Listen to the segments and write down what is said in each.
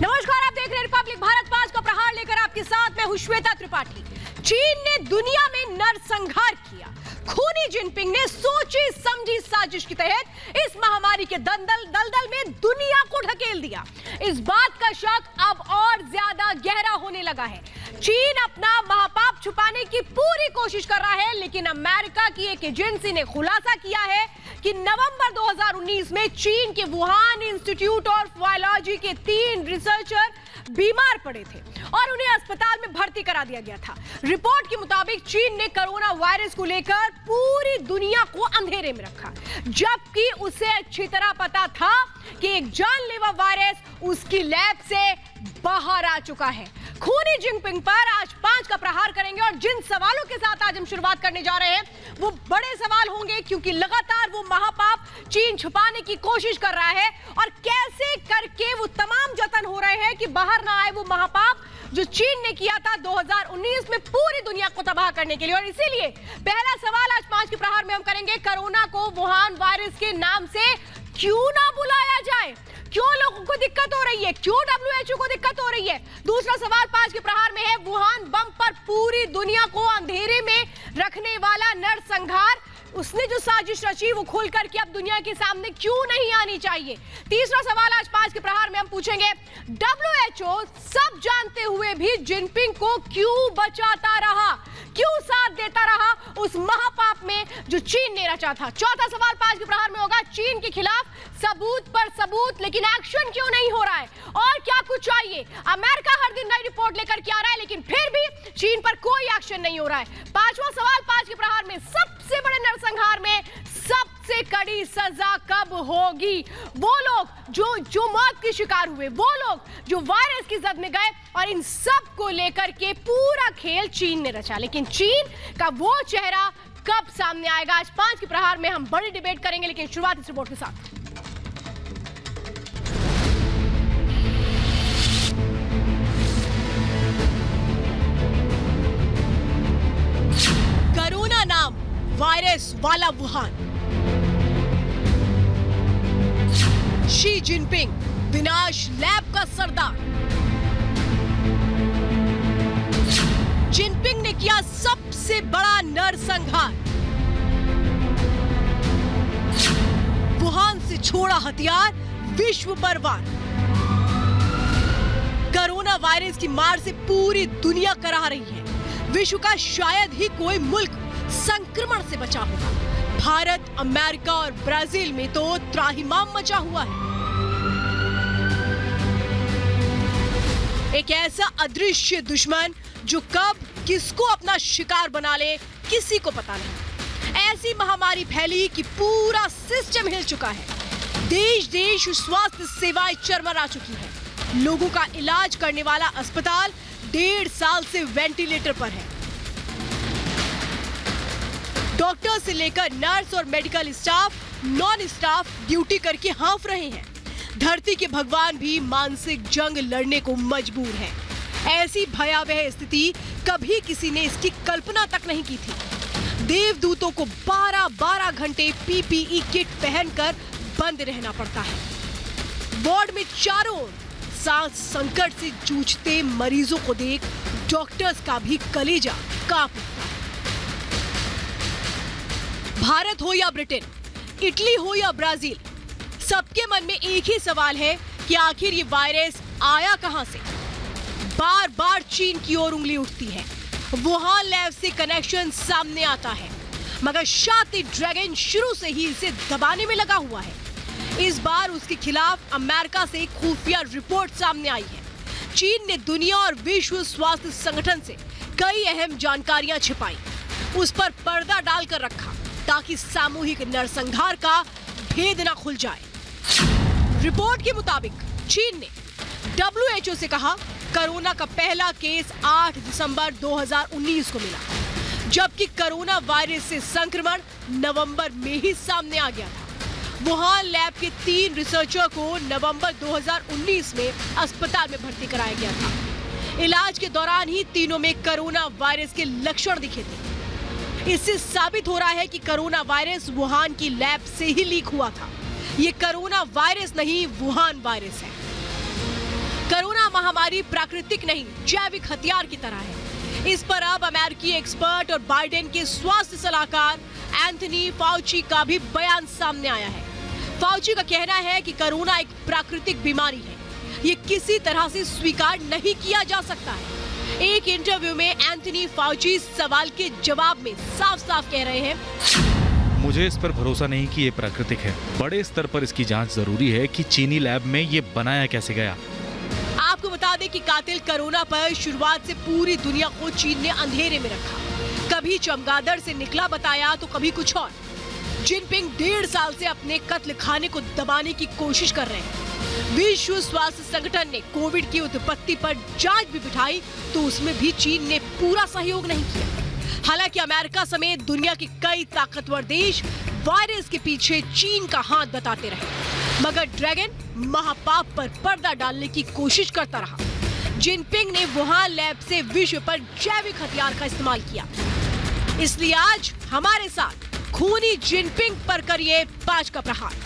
नमस्कार, आप देख रहे हैं रिपब्लिक भारत 5 का प्रहार लेकर आपके साथ मैं हूं श्वेता त्रिपाठी। चीन ने दुनिया में नरसंहार किया। खूनी जिनपिंग ने सोची समझी साजिश के तहत इस महामारी के दलदल में दुनिया को ढकेल दिया। इस बात का शक अब और ज्यादा गहरा होने लगा है। चीन अपना महापाप छुपाने की पूरी कोशिश कर रहा है, लेकिन अमेरिका की एक एजेंसी ने खुलासा किया है कि नवंबर 2019 में चीन के वुहान इंस्टीट्यूट ऑफ वायरोलॉजी के 3 रिसर्चर बीमार पड़े थे और उन्हें अस्पताल में भर्ती करा दिया गया था। रिपोर्ट के मुताबिक चीन ने कोरोना वायरस को लेकर पूरी दुनिया को अंधेरे में रखा, जबकि उसे अच्छी तरह पता था कि एक जानलेवा वायरस उसकी लैब से बाहर आ चुका है। खूनी जिनपिंग पर आज 5 का प्रहार करेंगे और जिन सवालों के साथ आज हम शुरुआत करने जा रहे हैं वो बड़े सवाल होंगे, क्योंकि लगातार वो महापाप चीन छुपाने की कोशिश कर रहा है और कैसे करके वो तमाम जतन हो रहे हैं कि बाहर ना आए वो महापाप जो चीन ने किया था 2019 में पूरी दुनिया को तबाह करने के लिए। और इसीलिए पहला सवाल आज 5 के प्रहार में हम करेंगे, कोरोना को वुहान वायरस के नाम से क्यों ना बुलाया जाए? क्यों लोगों को दिक्कत हो रही है? क्यों WHO को दिक्कत हो रही है? दूसरा सवाल 5 के प्रहार में है, वुहान बम पर पूरी दुनिया को अंधेरे में रखने वाला नरसंहार, उसने जो साजिश रची वो खोल करके अब दुनिया के सामने क्यों नहीं आनी चाहिए? तीसरा सवाल आज 5 के प्रहार में हम पूछेंगे, WHO सब जानते हुए भी जिनपिंग को क्यों बचाता रहा, क्यों साथ देता रहा उस महापाप में जो चीन ने रचा था? चौथा सवाल 5 के प्रहार में होगा, चीन के खिलाफ सबूत पर सबूत, लेकिन एक्शन क्यों नहीं हो रहा है और क्या कुछ चाहिए? अमेरिका हर दिन नई रिपोर्ट लेकर के आ रहा है, लेकिन फिर भी चीन पर कोई एक्शन नहीं हो रहा है। पांचवा सवाल 5 के प्रहार में, सबसे बड़े नरसंहार में सबसे कड़ी सजा कब होगी? वो लोग जो मौत के शिकार हुए, वो लोग जो वायरस की जद में गए, और इन सब को लेकर के पूरा खेल चीन ने रचा, लेकिन चीन का वो चेहरा कब सामने आएगा? आज 5 के प्रहार में हम बड़ी डिबेट करेंगे, लेकिन शुरुआत इस रिपोर्ट के साथ। कोरोना नाम वायरस वाला वुहान, शी जिनपिंग विनाश लैब का सरदार। जिनपिंग ने किया सबसे बड़ा नरसंहार, वुहान से छोड़ा हथियार विश्व पर वार। कोरोना वायरस की मार से पूरी दुनिया कराह रही है। विश्व का शायद ही कोई मुल्क संक्रमण से बचा होगा। भारत, अमेरिका और ब्राजील में तो त्राहिमाम मचा हुआ है। एक ऐसा अदृश्य दुश्मन जो कब किसको अपना शिकार बना ले किसी को पता नहीं। ऐसी महामारी फैली कि पूरा सिस्टम हिल चुका है। देश देश स्वास्थ्य सेवाएं चरमरा चुकी है। लोगों का इलाज करने वाला अस्पताल 1.5 साल से वेंटिलेटर पर है। डॉक्टर से लेकर नर्स और medical staff, non staff duty करके हाँफ रहे हैं। धरती के भगवान भी मानसिक जंग लड़ने को मजबूर हैं। ऐसी भयावह स्थिति कभी किसी ने इसकी कल्पना तक नहीं की थी। देवदूतों को 12-12 घंटे PPE किट पहनकर बंद रहना पड़ता है। वार्ड में चारों ओर सांस संकट से जूझते मरीजों को देख डॉक्टर्स का भी कलेजा कांप उठता है। भारत हो या ब्रिटेन, इटली हो या ब्राजील, सबके मन में एक ही सवाल है कि आखिर ये वायरस आया कहां से? बार बार चीन की ओर उंगली उठती है। वुहान लैब से कनेक्शन सामने आता है, मगर शातिर ड्रैगन शुरू से ही इसे दबाने में लगा हुआ है। इस बार उसके खिलाफ अमेरिका से खुफिया रिपोर्ट सामने आई है। चीन ने दुनिया और विश्व स्वास्थ्य संगठन से कई अहम जानकारियां छिपाई, उस पर पर्दा डालकर रखा ताकि सामूहिक नरसंहार का भेद ना खुल जाए। रिपोर्ट के मुताबिक चीन ने WHO से कहा कोरोना का पहला केस 8 दिसंबर 2019 को मिला, जबकि कोरोना वायरस से संक्रमण नवंबर में ही सामने आ गया था। वुहान लैब के 3 रिसर्चर को नवंबर 2019 में अस्पताल में भर्ती कराया गया था। इलाज के दौरान ही तीनों में कोरोना वायरस के लक्षण दिखे थे। इससे साबित हो रहा है कि कोरोना वायरस वुहान की लैब से ही लीक हुआ था। ये कोरोना वायरस नहीं, वुहान वायरस है। कोरोना महामारी प्राकृतिक नहीं, जैविक हथियार की तरह है। इस पर अब अमेरिकी एक्सपर्ट और बाइडेन के स्वास्थ्य सलाहकार एंथनी फाउची का भी बयान सामने आया है। फाउची का कहना है कि कोरोना एक प्राकृतिक बीमारी है, ये किसी तरह से स्वीकार नहीं किया जा सकता है। एक इंटरव्यू में एंथनी फाउची सवाल के जवाब में साफ-साफ कह रहे हैं, मुझे इस पर भरोसा नहीं कि ये प्राकृतिक है। बड़े स्तर पर इसकी जांच जरूरी है कि चीनी लैब में ये बनाया कैसे गया। आपको बता दें कि कातिल कोरोना पर शुरुआत से पूरी दुनिया को चीन ने अंधेरे में रखा। कभी चमगादड़ से निकला बताया तो कभी कुछ और। जिनपिंग 1.5 साल से अपने कत्ल खाने को दबाने की कोशिश कर रहे हैं। विश्व स्वास्थ्य संगठन ने कोविड की उत्पत्ति पर जांच भी बिठाई तो उसमें भी चीन ने पूरा सहयोग नहीं किया। हालांकि अमेरिका समेत दुनिया के कई ताकतवर देश वायरस के पीछे चीन का हाथ बताते रहे, मगर ड्रैगन महापाप पर पर्दा डालने की कोशिश करता रहा। जिनपिंग ने वुहान लैब से विश्व पर जैविक हथियार का इस्तेमाल किया। इसलिए आज हमारे साथ खूनी जिनपिंग पर करिए 5 का प्रहार।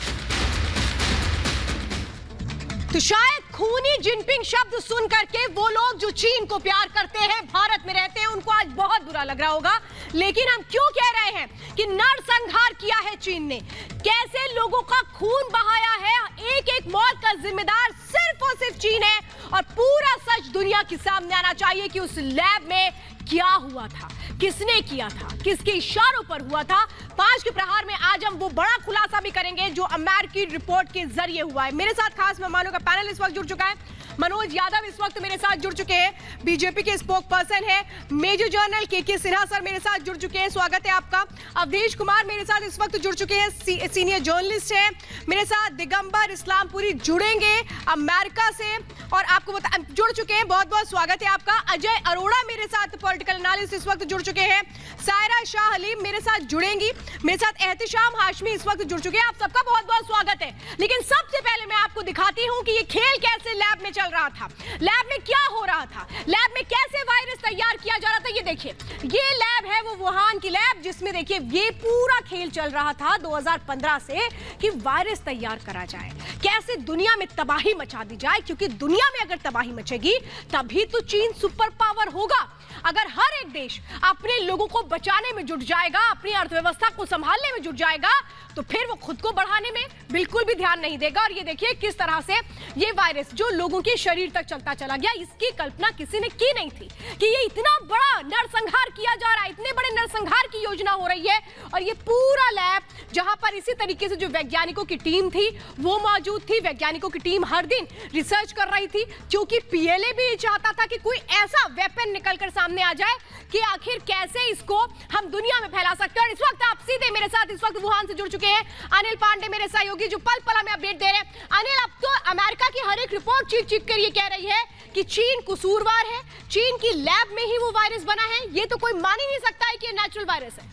तो शायद खूनी जिनपिंग शब्द सुन करके वो लोग जो चीन को प्यार करते हैं, भारत में रहते हैं, उनको आज बहुत बुरा लग रहा होगा। लेकिन हम क्यों कह रहे हैं कि नरसंहार किया है चीन ने, कैसे लोगों का खून बहाया है, एक एक मौत का जिम्मेदार सिर्फ और सिर्फ चीन है। और पूरा सच दुनिया के सामने आना चाहिए कि उस लैब में क्या हुआ था, किसने किया था, किसके इशारों पर हुआ था। 5 के प्रहार में आज हम वो बड़ा खुलासा भी करेंगे जो अमेरिकी रिपोर्ट के जरिए हुआ है। मेरे साथ खास मेहमानों का पैनल इस वक्त जुड़ चुका है। मनोज यादव इस वक्त मेरे साथ जुड़ चुके हैं, बीजेपी के स्पोक पर्सन है। मेजर जनरल के सिन्हा सर मेरे साथ जुड़ चुके हैं, स्वागत है आपका। अवधेश कुमार मेरे साथ इस वक्त जुड़ चुके हैं, सीनियर जर्नलिस्ट हैं। मेरे साथ दिगंबर इस्लामपुरी जुड़ेंगे अमेरिका से और आपको जुड़ चुके हैं, बहुत बहुत स्वागत है आपका। अजय अरोड़ा मेरे साथ पॉलिटिकल एनालिस्ट इस वक्त जुड़ चुके हैं। सायरा शाह हलीम मेरे साथ जुड़ेंगी, मेरे साथ एहतिशाम हाशमी इस वक्त जुड़ चुके हैं। आप सबका बहुत बहुत स्वागत है। लेकिन सबसे पहले मैं आपको दिखाती हूं कि ये खेल कैसे लैब में चल रहा था, लैब में क्या हो रहा था, लैब में कैसे वायरस तैयार किया जा रहा था। ये देखिए, ये लैब है वो वुहान की लैब जिसमें देखिए ये पूरा खेल चल रहा था 2015 से कि वायरस तैयार करा जाए, कैसे दुनिया में तबाही मचा दी जाए। क्योंकि दुनिया में अगर तबाही मचेगी तभी तो चीन सुपर पावर होगा। अगर हर एक देश अपने लोगों को बचाने में जुट जाएगा, अपनी अर्थव्यवस्था को संभालने में जुट जाएगा, तो फिर वो खुद को बढ़ाने में बिल्कुल भी ध्यान नहीं देगा। और ये देखिए किस तरह से ये वायरस जो लोगों के शरीर तक चलता चला गया, इसकी कल्पना किसी ने की नहीं थी कि ये इतना बड़ा नरसंहार किया जा रहा है, इतने बड़े नरसंहार की योजना हो रही है। और ये पूरा लैब जहां पर इसी तरीके से जो वैज्ञानिकों की टीम थी वो मौजूद थी, वैज्ञानिकों की टीम हर दिन रिसर्च कर रही थी, क्योंकि पीएलए भी चाहता था कि कोई ऐसा वेपन निकलकर सामने आ जाए कि आखिर कैसे इसको हम दुनिया में फैला सकते हैं। और इस वक्त आप सीधे मेरे साथ इस वक्त वुहान से जुड़ चुके हैं अनिल पांडे मेरे सहयोगी जो पल पल में अपडेट दे रहे हैं। अनिल, अब तो अमेरिका की हर एक रिपोर्ट चीख चीख कर ये कह रही है कि चीन कसूरवार है, चीन की लैब में ही वो वायरस बना है, ये तो कोई मान ही नहीं सकता है कि ये नेचुरल वायरस है।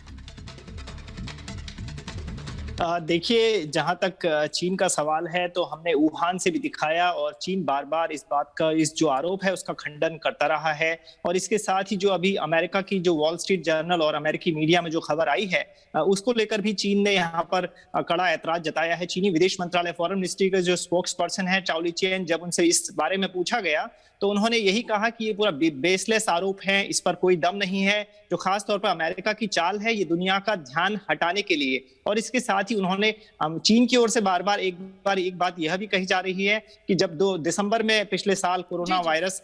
देखिए, जहां तक चीन का सवाल है तो हमने वुहान से भी दिखाया और चीन बार बार इस बात का, इस जो आरोप है उसका खंडन करता रहा है। और इसके साथ ही जो अभी अमेरिका की जो वॉल स्ट्रीट जर्नल और अमेरिकी मीडिया में जो खबर आई है उसको लेकर भी चीन ने यहाँ पर कड़ा ऐतराज जताया है। चीनी विदेश मंत्रालय फॉरेन मिनिस्ट्री के जो स्पोक्स पर्सन है चाओ लिचियन, जब उनसे इस बारे में पूछा गया तो उन्होंने यही कहा कि ये पूरा बेसलेस आरोप है, इस पर कोई दम नहीं है। जो खास तौर पर अमेरिका की चाल है ये दुनिया का ध्यान हटाने के लिए। और इसके साथ ही उन्होंने चीन की ओर से बार बार एक बात यह भी कही जा रही है कि जब 2 दिसंबर में पिछले साल कोरोना वायरस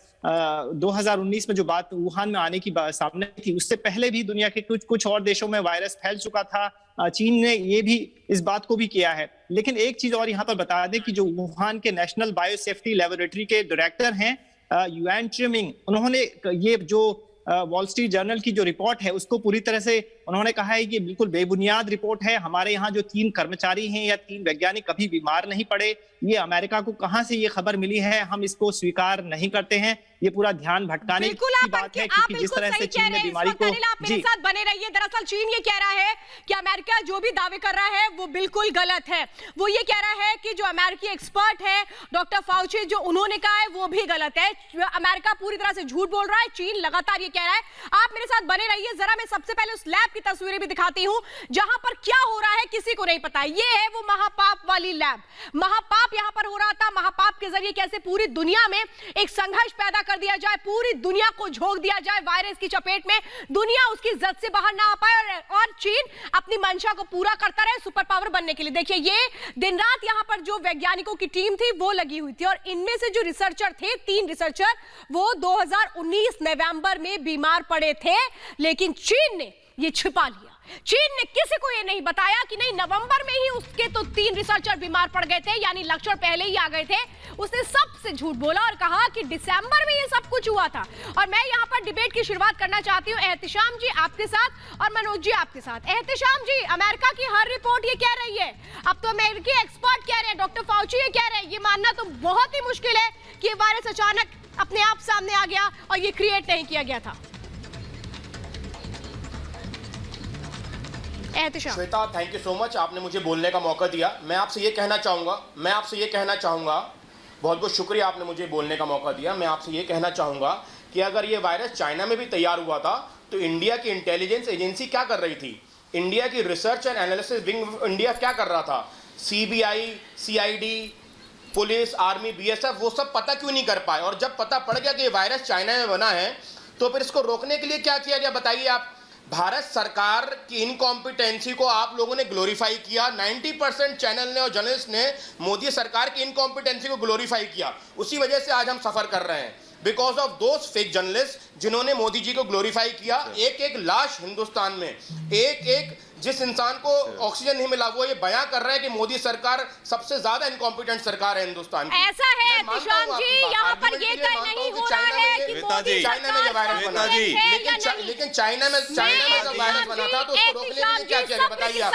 2019 में जो बात वुहान में आने की सामने थी, उससे पहले भी दुनिया के कुछ और देशों में वायरस फैल चुका था। चीन ने ये भी इस बात को भी किया है। लेकिन एक चीज और यहाँ पर बता दें कि जो वुहान के नेशनल बायोसेफ्टी लेबोरेटरी के डायरेक्टर हैं युआन चिमिंग, उन्होंने ये जो वॉल स्ट्रीट जर्नल की जो रिपोर्ट है उसको पूरी तरह से उन्होंने कहा है कि बिल्कुल बेबुनियाद रिपोर्ट है। हमारे यहाँ जो 3 कर्मचारी हैं या 3 वैज्ञानिक कभी बीमार नहीं पड़े, ये अमेरिका को कहां से ये खबर मिली है, हम इसको स्वीकार नहीं करते हैं। ये पूरा ध्यान भटकाने बिल्कुल की आप बात है, क्योंकि जिस तरह से चीन ने बीमारी को आप मेरे साथ बने रहिए। दरअसल चीन ये कह रहा है कि अमेरिका जो भी दावे कर रहा है वो बिल्कुल गलत है। वो ये कह रहा है कि जो अमेरिकी एक्सपर्ट है डॉक्टर फाउची जो उन्होंने कहा है वो भी गलत है। अमेरिका पूरी तरह से झूठ बोल रहा है, चीन लगातार ये कह रहा है। आप मेरे साथ बने रहिए। जरा मैं सबसे पहले उस लैब की तस्वीरें भी दिखाती हूं जहां पर क्या हो रहा है किसी को नहीं पता। ये है वो महापाप वाली लैब। महापाप यहां पर हो रहा था। महापाप के जरिए कैसे पूरी दुनिया में एक संघर्ष पैदा कर दिया जाए, पूरी दुनिया को झोंक दिया जाए वायरस की चपेट में, दुनिया उसकी जद से बाहर ना आ पाए और चीन अपनी मंशा को पूरा करता रहे सुपर पावर बनने के लिए। देखिए ये दिन रात यहां पर जो वैज्ञानिकों की टीम थी वो लगी हुई थी और इनमें से जो रिसर्चर थे 3 रिसर्चर वो 2019 नवंबर में बीमार पड़े थे, लेकिन चीन ने ये छिपा लिया। चीन ने किसी को ये नहीं बताया कि नहीं नवंबर में ही उसके तो 3 रिसर्चर बीमार पड़ गए थे, यानी लक्षण पहले ही आ गए थे। उसने सबसे झूठ बोला और कहा कि दिसंबर में ये सब कुछ हुआ था। और मैं यहाँ पर डिबेट की शुरुआत करना चाहती हूँ एहतिशाम जी आपके साथ और मनोज जी आपके साथ। एहतिशाम जी, अमेरिका की हर रिपोर्ट ये कह रही है, अब तो अमेरिकी एक्सपर्ट कह रहे हैं, डॉक्टर फाउची ये कह रहे हैं, ये मानना तो बहुत ही मुश्किल है कि ये वायरस अचानक अपने आप सामने आ गया और ये क्रिएट नहीं किया गया था। Shweta, thank you so much, आपने मुझे बोलने का मौका दिया। मैं आपसे ये कहना चाहूँगा बहुत बहुत शुक्रिया, आपने मुझे बोलने का मौका दिया। मैं आपसे ये कहना चाहूँगा कि अगर ये वायरस चाइना में भी तैयार हुआ था तो इंडिया की इंटेलिजेंस एजेंसी क्या कर रही थी? इंडिया की research and analysis wing India क्या कर रहा था? CBI, CID, police, army, BSF वो सब पता क्यों नहीं कर पाए? और जब पता पड़ गया कि ये वायरस चाइना में बना है तो फिर इसको रोकने के लिए क्या किया गया, बताइए आप। भारत सरकार की इनकॉम्पिटेंसी को आप लोगों ने ग्लोरीफाई किया। 90% चैनल ने और जर्नलिस्ट ने मोदी सरकार की इनकॉम्पिटेंसी को ग्लोरीफाई किया। उसी वजह से आज हम सफर कर रहे हैं, because of those fake journalist जिन्होंने मोदी जी को ग्लोरीफाई किया। एक एक लाश हिंदुस्तान में, एक एक जिस इंसान को ऑक्सीजन नहीं मिला वो ये बयां कर रहे हैं कि मोदी सरकार सबसे ज्यादा इनकॉम्पिटेंट सरकार है हिंदुस्तान की। ऐसा है एहतिशाम जी, यहाँ पर ये तय नहीं हो रहा है कि मोदी चाइना में ये वायरस बना, लेकिन चाइना में जब वायरस बना था तो उसको रोकने के लिए क्या किया गया, बताइए आप।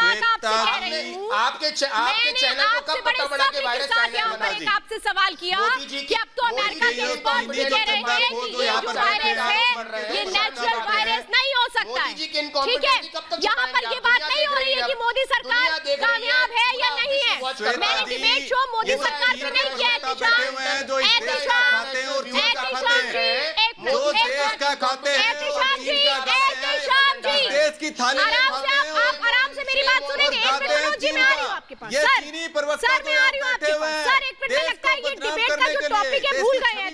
आपके चैनल को कब पता पड़ा कि वायरस चाइना में बना? आपसे सवाल किया कि अब तो अमेरिका के एक्सपर्ट मुझे कह रहे हैं कि ये जो वायरस है ये नेचुरल वायरस नहीं हो सकता है। ठीक है, यहाँ पर ये बात नहीं हो रही है कि मोदी सरकार कामयाब है या नहीं है। मैंने डिबेट शो मोदी सरकार पे नहीं किया। देश की थाली आप आराम से मेरी बात सुनेंगे। एक मिनट मनोज जी, मैं आ रही हूँ आपके पास। सर मैं आ रही हूँ आपके पास। सर एक मिनट, लगता है ये डिबेट का जो टॉपिक है भूल गए हैं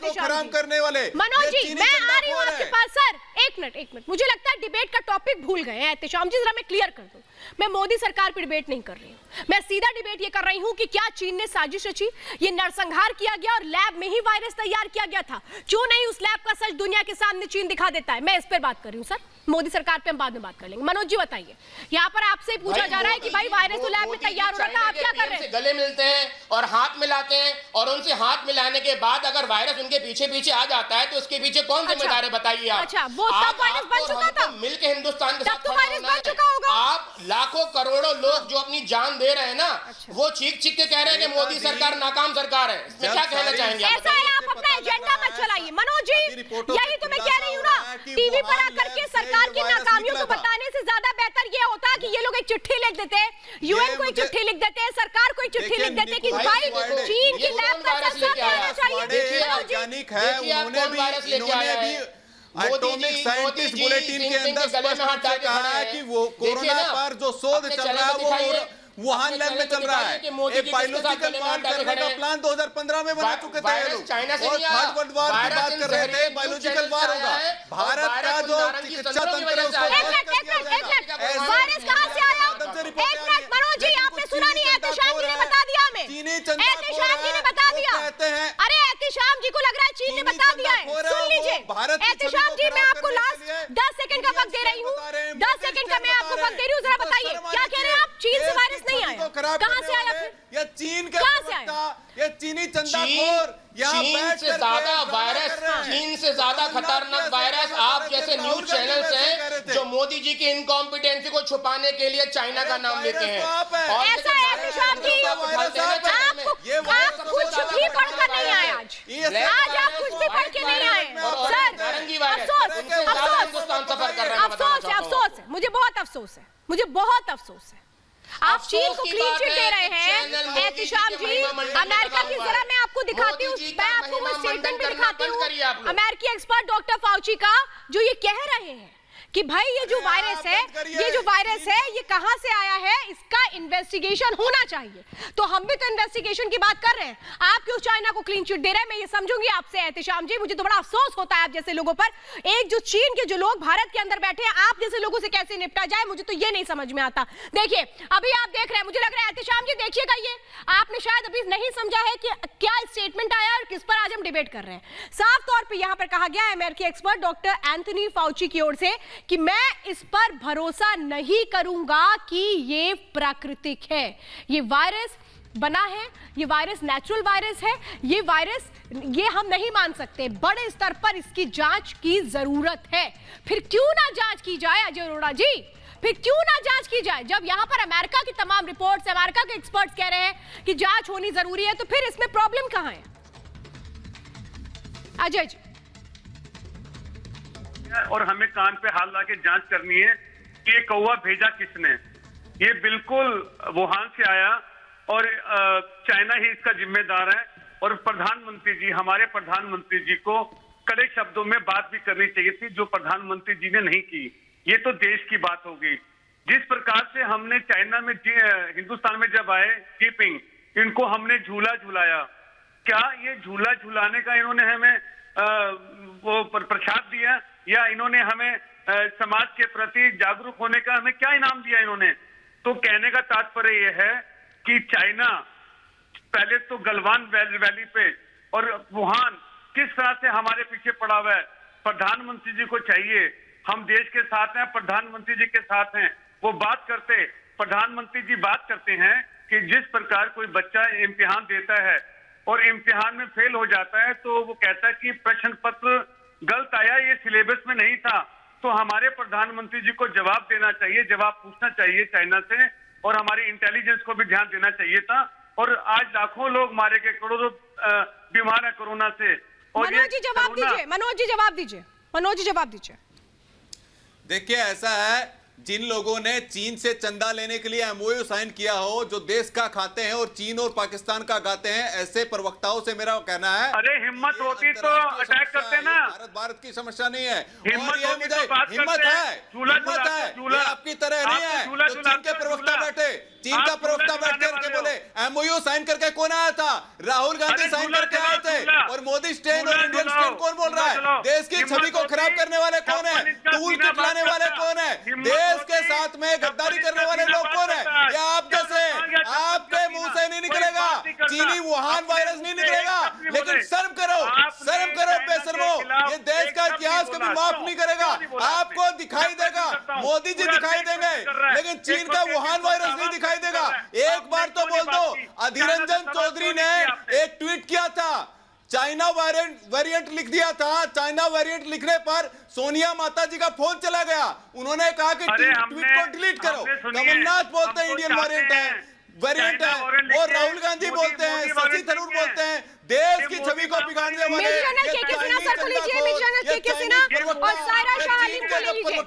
मनोज जी। मैं आ रही हूँ आपके पास। सर एक मिनट, मुझे लगता है डिबेट का टॉपिक भूल गए हैं एहतिशाम जी, जरा मैं क्लियर कर दूं। मैं मोदी सरकार पर डिबेट नहीं कर रही हूँ, मैं सीधा डिबेट ये कर रही हूँ कि क्या चीन ने साजिश रची, ये नरसंहार किया गया और लैब में ही वायरस तैयार किया गया था? क्यों नहीं उस लैब का सच दुनिया के सामने चीन दिखा देता है? मैं इस पर बात कर रही हूँ सर, मोदी सरकार पे हम बाद में बात कर लेंगे। मनोज जी बताइए, यहाँ पर आपसे पूछा जा रहा है कि भाई वायरस तो लैब में तैयार हो रहा था, आप क्या कर रहे हैं? गले मिलते हैं और हाथ मिलाते हैं और उनसे हाथ मिलाने के बाद अगर वायरस उनके पीछे पीछे आ जाता है तो उसके पीछे कौन जिम्मेदार है, बताइए आप। अच्छा, वो तब वायरस बन चुका था, मिलकर हिंदुस्तान के साथ वायरस बन चुका होगा। आप लाखों करोड़ों लोग जो अपनी जान दे रहे हैं ना, वो चीख चीख के कह रहे हैं कि मोदी सरकार नाकाम सरकार है। इसमें क्या कहना चाहेंगे? ऐसा है, आप अपना एजेंडा मत चलाइए मनोज जी, यही तो मैं कह रही हूँ ना। टीवी पर आकर के सरकार की नाकामियों को बताने से ज्यादा बेहतर ये होता कि ये लोग एक चिट्ठी लिख देते, यूएन को एक चिट्ठी लिख देते, सरकार को एक चिट्ठी लिख देते कि भाई चीन की लैब का चर्चा करना चाहिए। वैज्ञानिक है, उन्होंने भी एटॉमिक साइंटिस्ट बुलेटिन के अंदर स्पष्ट रूप से कहा है कि वो कोरोना पर जो शोध चल रहा है वो वुहान लैब में चल रहा है। एक बायोलॉजिकल वार करने का प्लान 2015 में बना चुके थे ये लोग, और थर्ड वर्ल्ड वार की बात कर रहे थे, बायोलॉजिकल वार होगा। भारत का जो चिकित्सा तंत्र है उसको वायरस कहां से आया? एक मिनट मनोज जी, आपने सुना नहीं? एहतिशाम जी ने बता दिया हमें, एहतिशाम जी ने बता दिया। अरे एहतिशाम जी को लग रहा है चीन ने बता दिया है। सुन लीजिए एहतिशाम जी, मैं आपको लास्ट 10 सेकंड का वक्त दे रही हूँ, 10 सेकंड का मैं आपको वक्त दे रही हूँ, जरा बताइए क्या कह रहे हैं आप? चीन से वायरस नहीं आया, कहां से आया फिर? ये चीन के प्रवक्ता, ये चीनी चंदाखोर चीन से ज्यादा वायरस, चीन से ज्यादा खतरनाक वायरस आप जैसे न्यूज चैनल्स हैं जो मोदी मोदी जी की इनकॉम्पिटेंसी को छुपाने के लिए चाइना का नाम लेते हैं। और ऐसा है एहतिशाम जी, आप कुछ भी पढ़कर नहीं आए आज आप कुछ भी पढ़ के नहीं आए सर। अफसोस है, मुझे बहुत अफसोस है। आप चीन को क्लीन चिट दे रहे हैं एहतिशाम जी। अमेरिका की जरा मैं आपको दिखाती हूँ, मैं आपको स्टेटमेंट भी दिखाती हूँ अमेरिकी एक्सपर्ट डॉक्टर फाउची का, जो ये कह रहे हैं कि भाई ये जो वायरस है ये कहां से आया है, इसका इन्वेस्टिगेशन होना चाहिए। तो हम भी तो इन्वेस्टिगेशन की बात कर रहे हैं, आप क्यों चाइना को क्लीन चिट दे रहे हैं? मैं ये समझूंगी आपसे एहतिशाम जी, मुझे तो बड़ा अफसोस होता है आप जैसे लोगों पर। एक जो चीन के जो लोग भारत के अंदर बैठे हैं, आप जैसे लोगों से कैसे निपटा जाए, मुझे तो ये नहीं समझ में आता। देखिए अभी आप देख रहे हैं, मुझे लग रहा है एहतिशाम जी देखिएगा, ये आपने शायद अभी नहीं समझा है कि क्या स्टेटमेंट आया और किस पर आज हम डिबेट कर रहे हैं। साफ तौर पर यहां पर कहा गया है अमेरिकी एक्सपर्ट डॉक्टर एंथनी फाउची की ओर से कि मैं इस पर भरोसा नहीं करूंगा कि ये प्राकृतिक है, ये वायरस बना है, ये वायरस नेचुरल वायरस है, ये हम नहीं मान सकते। बड़े स्तर पर इसकी जांच की जरूरत है। फिर क्यों ना जांच की जाए अजय अरोड़ा जी, फिर क्यों ना जांच की जाए? जब यहां पर अमेरिका की तमाम रिपोर्ट्स, अमेरिका के एक्सपर्ट्स कह रहे हैं कि जांच होनी जरूरी है, तो फिर इसमें प्रॉब्लम कहां है अजय जी? और हमें कान पे हाथ ला के जांच करनी है कि ये कौवा भेजा किसने। ये बिल्कुल वुहान से आया और चाइना ही इसका जिम्मेदार है। और प्रधानमंत्री जी, हमारे प्रधानमंत्री जी को कड़े शब्दों में बात भी करनी चाहिए थी, जो प्रधानमंत्री जी ने नहीं की। ये तो देश की बात हो गई। जिस प्रकार से हमने चाइना में हिंदुस्तान में जब आए जिनपिंग, इनको हमने झूला झुलाया, क्या ये झूला झुलाने का इन्होंने हमें वो प्रसाद दिया, या इन्होंने हमें समाज के प्रति जागरूक होने का हमें क्या इनाम दिया इन्होंने? तो कहने का तात्पर्य यह है कि चाइना पहले तो गलवान वैली पे और वुहान किस तरह से हमारे पीछे पड़ा हुआ है। प्रधानमंत्री जी को चाहिए, हम देश के साथ हैं, प्रधानमंत्री जी के साथ हैं, वो बात करते। प्रधानमंत्री जी बात करते हैं कि जिस प्रकार कोई बच्चा इम्तिहान देता है और इम्तिहान में फेल हो जाता है, तो वो कहता है कि प्रश्न पत्र गलत आया, ये सिलेबस में नहीं था। तो हमारे प्रधानमंत्री जी को जवाब देना चाहिए, जवाब पूछना चाहिए चाइना से, और हमारी इंटेलिजेंस को भी ध्यान देना चाहिए था। और आज लाखों लोग मारे गए, करोड़ों बीमार है कोरोना से। और मनोज जी जवाब दीजिए। देखिए ऐसा है, जिन लोगों ने चीन से चंदा लेने के लिए एमओयू साइन किया हो, जो देश का खाते हैं और चीन और पाकिस्तान का गाते हैं, ऐसे प्रवक्ताओं से मेरा कहना है, अरे हिम्मत होती तो अटैक करते ना। भारत की समस्या नहीं है, हिम्मत हिम्मत है, आपकी तरह नहीं है। तो चीन के प्रवक्ता बैठे, चीन का प्रवक्ता बैठ करके बोले एमओयू साइन करके कौन आया था? राहुल गांधी साइन करके आए थे। और मोदी स्टैंड और इंडियन स्टैंड कौन बोल रहा है? देश की छवि को खराब करने वाले कौन है? टूल किट लाने वाले कौन है? देश के साथ में गद्दारी करने वाले लोग कौन है? या आप जैसे, आपके मुंह से नहीं निकलेगा, चीनी वुहान वायरस नहीं निकलेगा। लेकिन शर्म करो बेशर्मो, ये देश का इतिहास कभी माफ नहीं करेगा। आपको दिखाई देगा, मोदी जी दिखाई देंगे, लेकिन चीन का वुहान वायरस नहीं दिखाई देगा। एक बार तो बोल दो, अधीर रंजन चौधरी ने एक ट्वीट किया था, चाइना वेरिएंट लिख दिया था। चाइना वेरिएंट लिखने पर सोनिया माता जी का फोन चला गया, उन्होंने कहा कि ट्वीट को डिलीट करो। कमलनाथ बोलते हैं इंडियन वेरिएंट है, और राहुल गांधी बोलते हैं, शशि थरूर बोलते हैं, देश की छवि को बिगाड़ने वाले। और सायरा शाह अलीम को ले लीजिए।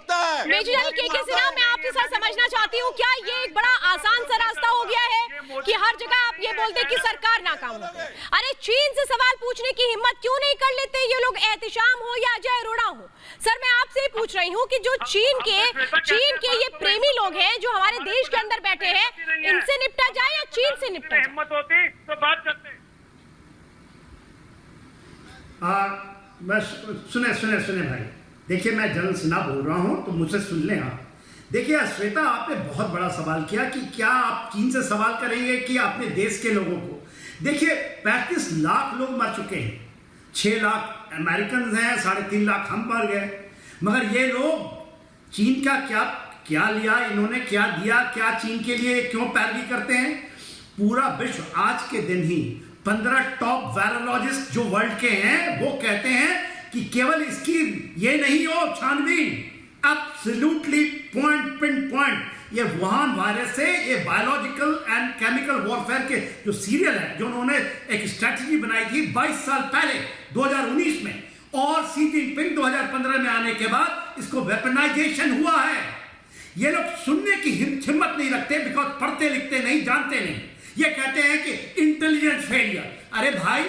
मैं आपके साथ समझना चाहती हूँ, क्या ये एक बड़ा आसान सा रास्ता हो गया है कि हर जगह आप ये बोलते कि सरकार नाकाम हो गई? अरे चीन से सवाल पूछने की हिम्मत क्यों नहीं कर लेते ये लोग, एहतिशाम हो या अजय अरोड़ा हो? सर मैं आपसे ही पूछ रही हूँ कि जो चीन के ये प्रेमी लोग हैं जो हमारे देश के अंदर बैठे हैं, इनसे निपटा जाए या चीन से निपटा जाए? हिम्मत होती तो बात करते। बस सुने भाई, देखिए मैं जनरल सिन्हा बोल रहा हूं, तो मुझसे सुन लें आप। देखिए श्वेता, आपने बहुत बड़ा सवाल किया कि क्या आप चीन से सवाल करेंगे कि अपने देश के लोगों को। देखिए 35 लाख लोग मर चुके हैं, 6 लाख अमेरिकन हैं, 3.5 लाख हम मर गए। मगर ये लोग चीन का क्या लिया इन्होंने, क्या दिया, क्या चीन के लिए क्यों पैरवी करते हैं? पूरा विश्व आज के दिन ही 15 टॉप वायरोलॉजिस्ट जो वर्ल्ड के हैं वो कहते हैं कि केवल इसकी ये नहीं हो छानबीन, एब्सोल्युटली पॉइंट ये वुहान वायरस से, ये बायोलॉजिकल एंड केमिकल वॉरफेयर के जो सीरियल है, जो उन्होंने एक स्ट्रैटेजी बनाई थी 22 साल पहले 2019 में, और सी जिनपिंग 2015 में आने के बाद इसको वेपनाइजेशन हुआ है। ये लोग सुनने की हिम्मत नहीं रखते, बिकॉज पढ़ते लिखते नहीं, जानते नहीं। ये कहते हैं कि इंटेलिजेंस फेलियर। अरे भाई,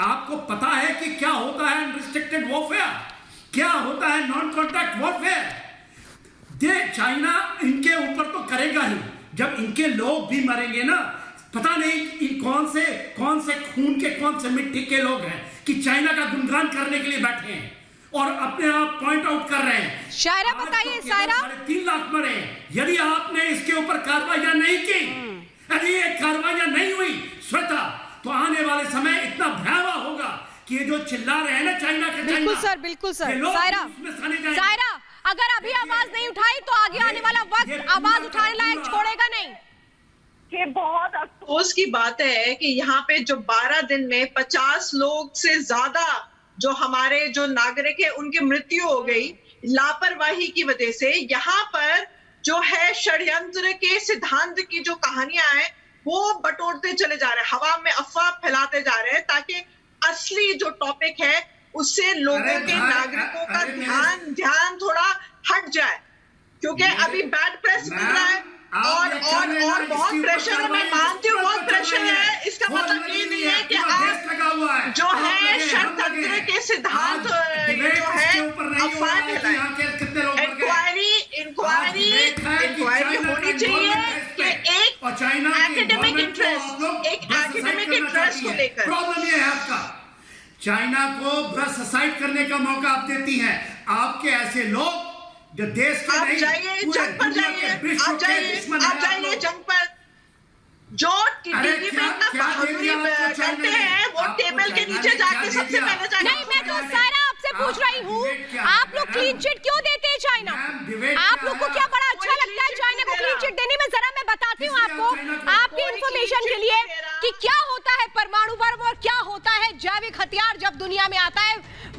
आपको पता है कि क्या होता है अनरिस्ट्रिक्टेड वॉरफेयर, क्या होता है नॉन कॉन्टैक्ट वॉरफेयर? चाइना इनके ऊपर तो करेगा ही, जब इनके लोग भी मरेंगे ना, पता नहीं कौन से खून के, कौन से मिट्टी के लोग हैं कि चाइना का गुणगान करने के लिए बैठे हैं और अपने आप पॉइंट आउट कर रहे हैं। शायरा बताइए, शायरा 3 लाख मरे। यदि आपने इसके ऊपर कार्रवाइयां नहीं की, यदि ये कार्रवाइयां नहीं हुई श्वेता, तो आने वाले समय इतना भयावह होगा कि ये जो चिल्ला रहे हैं ना चाइना के, बिल्कुल सर। शायरा, अगर अभी आवाज नहीं उठाई तो आगे आने वाला वक्त आवाज उठाने लायक छोड़ेगा नहीं। ये बहुत अफसोस की बात है कि यहाँ पे जो 12 दिन में 50 लोग से ज्यादा जो हमारे जो नागरिक है उनकी मृत्यु हो गई लापरवाही की वजह से। यहाँ पर जो है षड्यंत्र के सिद्धांत की जो कहानियां हैं वो बटोरते चले जा रहे हैं, हवा में अफवाह फैलाते जा रहे हैं, ताकि असली जो टॉपिक है उससे लोगों के, नागरिकों का ध्यान थोड़ा हट जाए, क्योंकि अभी बैड प्रेस मिल रहा है और बहुत प्रेशर है। मैं मानती हूँ बहुत प्रेशर है, इसका मतलब ये नहीं है कि आप जो है षड्यंत्र के सिद्धांत जो है अफवाह फैलाएं। इंक्वायरी होनी चाहिए कि एक एकेडमिक इंटरेस्ट को लेकर। प्रॉब्लम ये है आपका, चाइना को ब्रश असाइड करने का मौका आप देती हैं। आपके ऐसे लोग जो देश के नहीं, जाइए जंग पर जाइए, आप जाइए जंग पर। जो टीवी में इतना बहादुरी करते हैं वो टेबल के नीचे जाके सबसे पहले जाके। नहीं, मैं तो सारा आपसे पूछ रही हूँ, आप लोग क्लीन चिट क्यों देते हैं चाइना? आप लोग को क्या बड़ा अच्छा लगता है चाइना को क्लीन चिट देने में? जरा मैं बताती हूँ आपको, आपकी इंफॉर्मेशन के लिए, कि क्या होता है परमाणु बम और क्या होता है जैविक हथियार जब दुनिया में आता है।